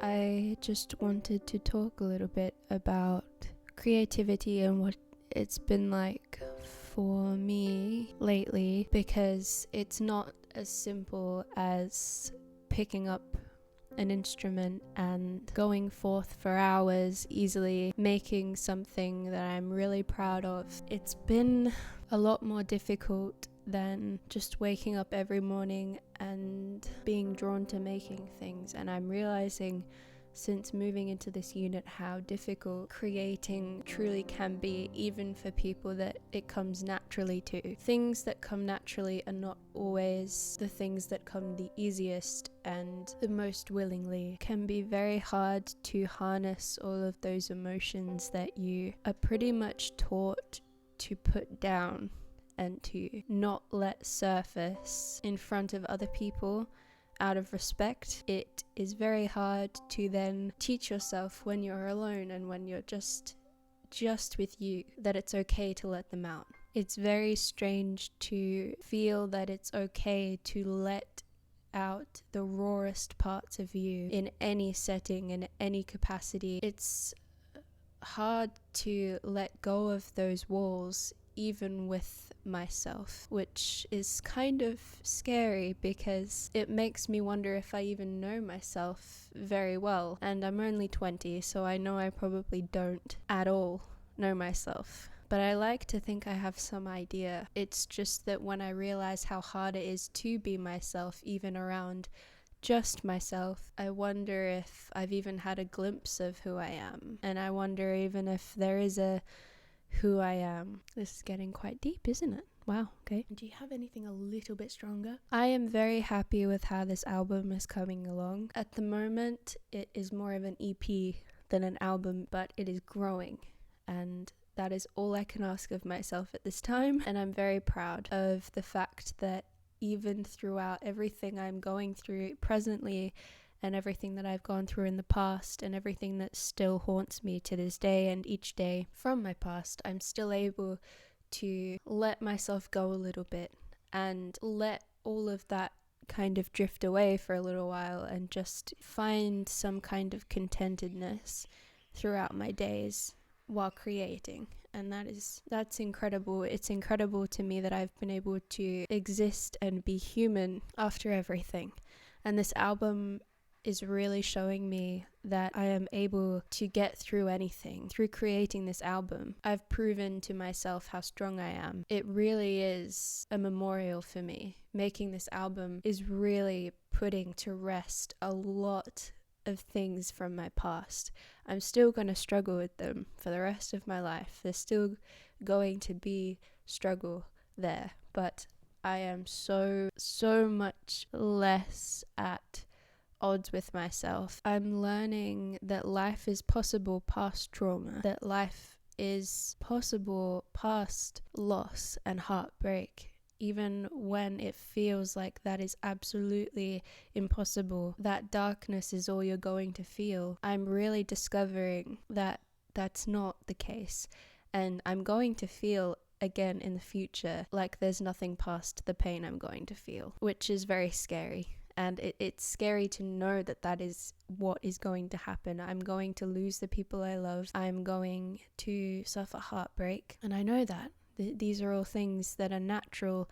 I just wanted to talk a little bit about creativity and what it's been like for me lately, because it's not as simple as picking up an instrument and going forth for hours easily making something that I'm really proud of. It's been a lot more difficult than just waking up every morning and being drawn to making things, and I'm realizing since moving into this unit how difficult creating truly can be, even for people that it comes naturally to. Things that come naturally are not always the things that come the easiest and the most willingly. It can be very hard to harness all of those emotions that you are pretty much taught to put down and to not let surface in front of other people out of respect. It is very hard to then teach yourself when you're alone and when you're just with you that it's okay to let them out. It's very strange to feel that it's okay to let out the rawest parts of you in any setting, in any capacity. It's hard to let go of those walls even with myself, which is kind of scary because it makes me wonder if I even know myself very well. And I'm only 20, so I know I probably don't at all know myself. But I like to think I have some idea. It's just that when I realize how hard it is to be myself, even around just myself, I wonder if I've even had a glimpse of who I am. And I wonder even if there is a who I am. This is getting quite deep, isn't it? Wow, okay. Do you have anything a little bit stronger? I am very happy with how this album is coming along. At the moment, it is more of an EP than an album, but it is growing, and that is all I can ask of myself at this time. And I'm very proud of the fact that even throughout everything I'm going through presently, and everything that I've gone through in the past, and everything that still haunts me to this day and each day from my past, I'm still able to let myself go a little bit and let all of that kind of drift away for a little while and just find some kind of contentedness throughout my days while creating. And that's incredible. It's incredible to me that I've been able to exist and be human after everything. And this album is really showing me that I am able to get through anything. Through creating this album, I've proven to myself how strong I am. It really is a memorial for me. Making this album is really putting to rest a lot of things from my past. I'm still going to struggle with them for the rest of my life. There's still going to be struggle there, but I am so much less at odds with myself. I'm learning that life is possible past trauma, that life is possible past loss and heartbreak, even when it feels like that is absolutely impossible. That darkness is all you're going to feel. I'm really discovering that that's not the case, and I'm going to feel again in the future like there's nothing past the pain I'm going to feel, which is very scary. And it's scary to know that that is what is going to happen. I'm going to lose the people I love. I'm going to suffer heartbreak. And I know that. These are all things that are natural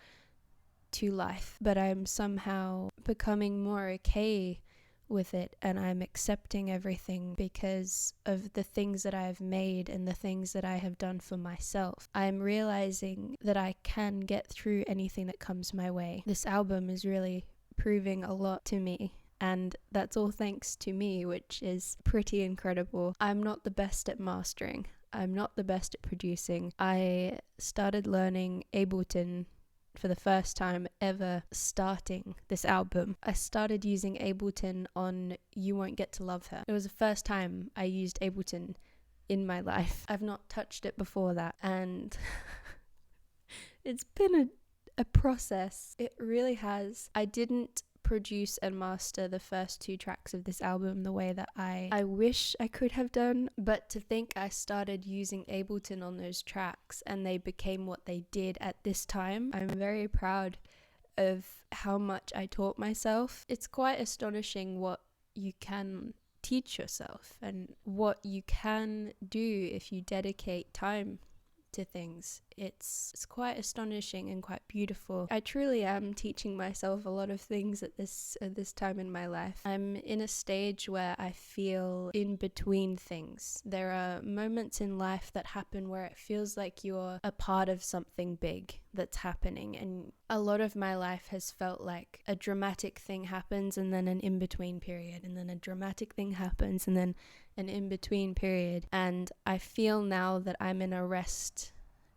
to life. But I'm somehow becoming more okay with it, and I'm accepting everything because of the things that I've made and the things that I have done for myself. I'm realizing that I can get through anything that comes my way. This album is really proving a lot to me, and that's all thanks to me, which is pretty incredible. I'm not the best at mastering. I'm not the best at producing. I started learning Ableton for the first time ever starting this album. I started using Ableton on You Won't Get to Love Her. It was the first time I used Ableton in my life. I've not touched it before that, and it's been a process. It really has. I didn't produce and master the first 2 tracks of this album the way that I wish I could have done, but to think I started using Ableton on those tracks and they became what they did at this time, I'm very proud of how much I taught myself. It's quite astonishing what you can teach yourself and what you can do if you dedicate time to things. It's quite astonishing and quite beautiful. I truly am teaching myself a lot of things at this time in my life. I'm in a stage where I feel in between things. There are moments in life that happen where it feels like you're a part of something big that's happening, and a lot of my life has felt like a dramatic thing happens and then an in-between period, and then a dramatic thing happens and then an in-between period. And I feel now that I'm in a rest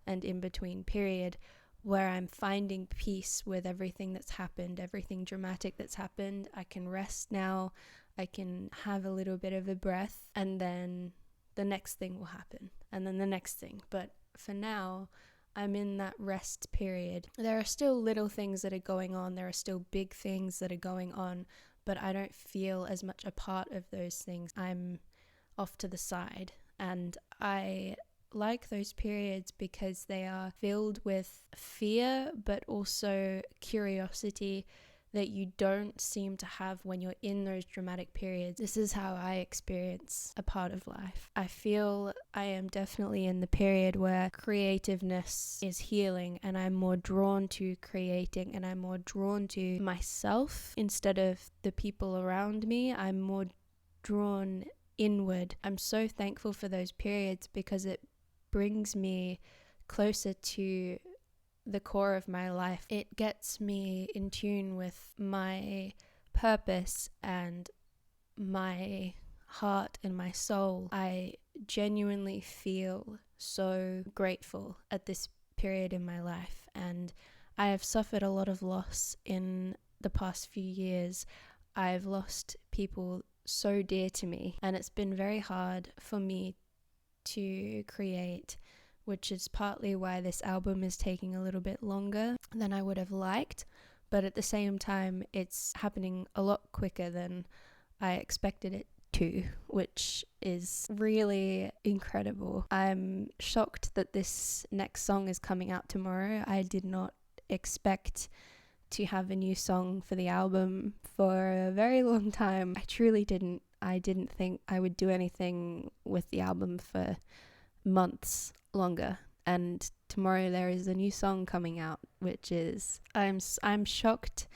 and in-between period where I'm finding peace with everything that's happened, everything dramatic that's happened. I can rest now. I can have a little bit of a breath, and then the next thing will happen, and then the next thing. But for now, I'm in that rest period. There are still little things that are going on. There are still big things that are going on, but I don't feel as much a part of those things. I'm off to the side, and I like those periods because they are filled with fear but also curiosity that you don't seem to have when you're in those dramatic periods. This is how I experience a part of life. I feel I am definitely in the period where creativeness is healing, and I'm more drawn to creating, and I'm more drawn to myself instead of the people around me. I'm more drawn inward. I'm so thankful for those periods because it brings me closer to the core of my life. It gets me in tune with my purpose and my heart and my soul. I genuinely feel so grateful at this period in my life, and I have suffered a lot of loss in the past few years. I've lost people so dear to me, and it's been very hard for me to create, which is partly why this album is taking a little bit longer than I would have liked. But at the same time, it's happening a lot quicker than I expected it to, which is really incredible. I'm shocked that this next song is coming out tomorrow. I did not expect to have a new song for the album for a very long time. I truly didn't. I didn't think I would do anything with the album for months longer. And tomorrow there is a new song coming out, which is I'm shocked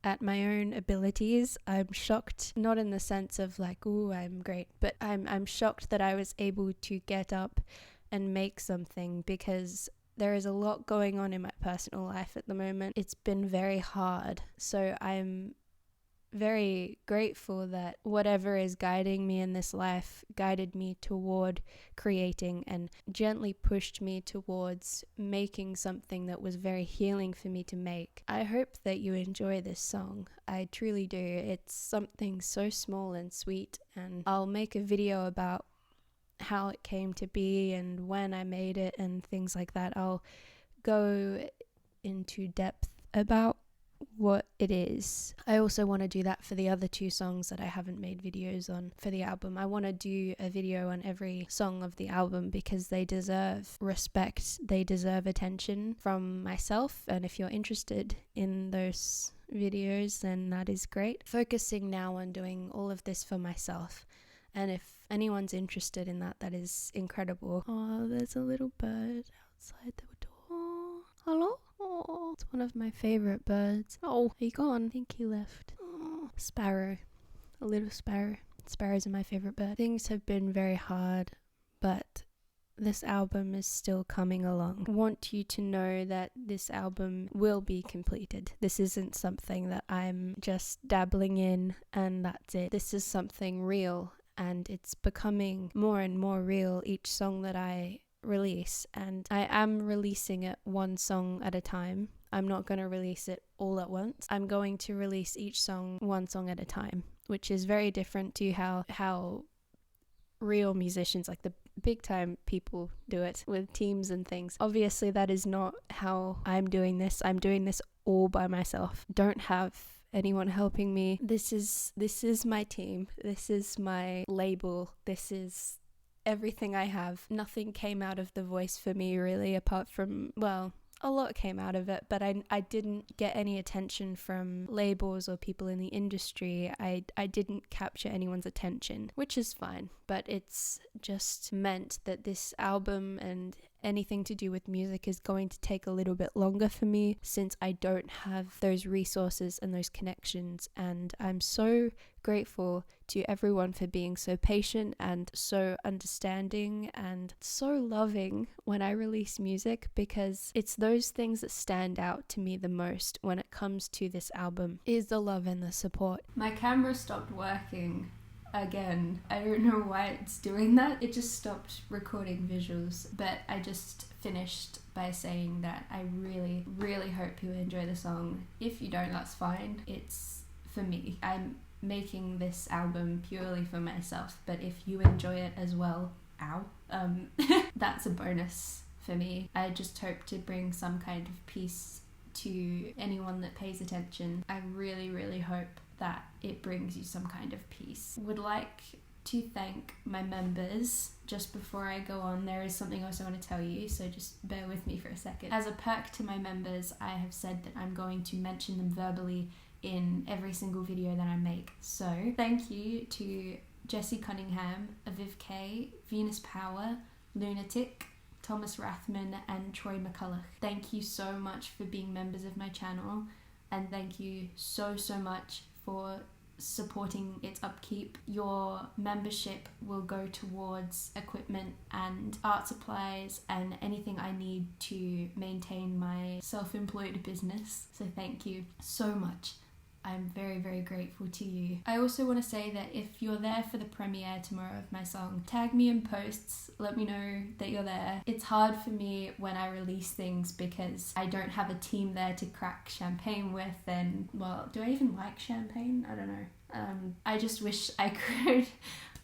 at my own abilities. I'm shocked, not in the sense of like, ooh, I'm great, but I'm shocked that I was able to get up and make something, because there is a lot going on in my personal life at the moment. It's been very hard. So I'm very grateful that whatever is guiding me in this life guided me toward creating and gently pushed me towards making something that was very healing for me to make. I hope that you enjoy this song. I truly do. It's something so small and sweet, and I'll make a video about how it came to be and when I made it and things like that. I'll go into depth about what it is. I also want to do that for the other 2 songs that I haven't made videos on for the album. I want to do a video on every song of the album because they deserve respect, they deserve attention from myself, and if you're interested in those videos, then that is great. Focusing now on doing all of this for myself, and if anyone's interested in that, that is incredible. Oh, there's a little bird outside the door. Hello? Oh, it's one of my favorite birds. Oh, he gone. I think he left. Oh, sparrow. A little sparrow. Sparrows are my favorite bird. Things have been very hard, but this album is still coming along. I want you to know that this album will be completed. This isn't something that I'm just dabbling in and that's it. This is something real, and it's becoming more and more real each song that I release, and I am releasing it 1 song at a time. I'm not going to release it all at once. I'm going to release each song 1 song at a time, which is very different to how real musicians, like the big time people, do it with teams and things. Obviously that is not how I'm doing this. I'm doing this all by myself. Don't have anyone helping me. This is my team. This is my label. This is everything I have. Nothing came out of The Voice for me really, apart from, well, a lot came out of it, but I didn't get any attention from labels or people in the industry. I didn't capture anyone's attention, which is fine, but it's just meant that this album and anything to do with music is going to take a little bit longer for me, since I don't have those resources and those connections. And I'm so grateful to everyone for being so patient and so understanding and so loving when I release music, because it's those things that stand out to me the most when it comes to this album, is the love and the support. My camera stopped working again. I don't know why it's doing that. It just stopped recording visuals, but I just finished by saying that I really, really hope you enjoy the song. If you don't, that's fine. It's for me. I'm making this album purely for myself, but if you enjoy it as well, that's a bonus for me. I just hope to bring some kind of peace to anyone that pays attention. I really, really hope that it brings you some kind of peace. Would like to thank my members. Just before I go on, there is something else I want to tell you, so just bear with me for a second. As a perk to my members, I have said that I'm going to mention them verbally in every single video that I make. So thank you to Jessie Cunningham, Aviv K, Venus Power, Lunatic, Thomas Rathman and Troy McCulloch. Thank you so much for being members of my channel, and thank you so much for supporting its upkeep. Your membership will go towards equipment and art supplies and anything I need to maintain my self-employed business. So thank you so much. I'm very, very grateful to you. I also want to say that if you're there for the premiere tomorrow of my song, tag me in posts, let me know that you're there. It's hard for me when I release things because I don't have a team there to crack champagne with, and, well, do I even like champagne? I don't know. I just wish I could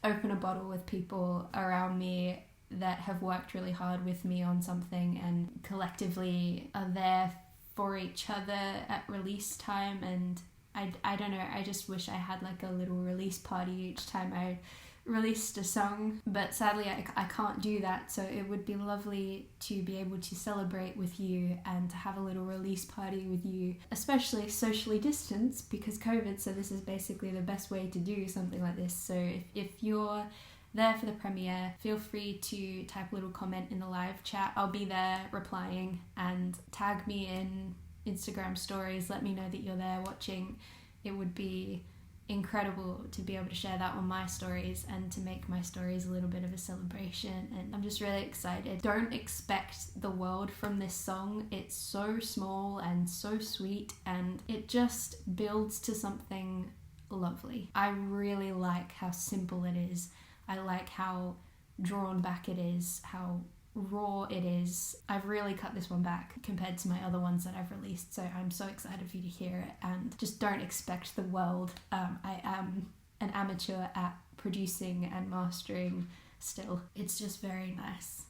open a bottle with people around me that have worked really hard with me on something and collectively are there for each other at release time, and I don't know, I just wish I had like a little release party each time I released a song, but sadly I can't do that. So it would be lovely to be able to celebrate with you and to have a little release party with you, especially socially distanced because COVID, so this is basically the best way to do something like this. So if you're there for the premiere, feel free to type a little comment in the live chat. I'll be there replying, and tag me in Instagram stories, let me know that you're there watching. It would be incredible to be able to share that on my stories and to make my stories a little bit of a celebration, and I'm just really excited. Don't expect the world from this song. It's so small and so sweet, and it just builds to something lovely. I really like how simple it is. I like how drawn back it is, how raw it is. I've really cut this one back compared to my other ones that I've released, so I'm so excited for you to hear it, and just don't expect the world. I am an amateur at producing and mastering still. It's just very nice,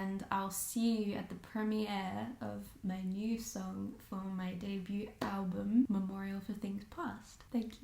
and I'll see you at the premiere of my new song for my debut album, Memorial for Things Past. Thank you.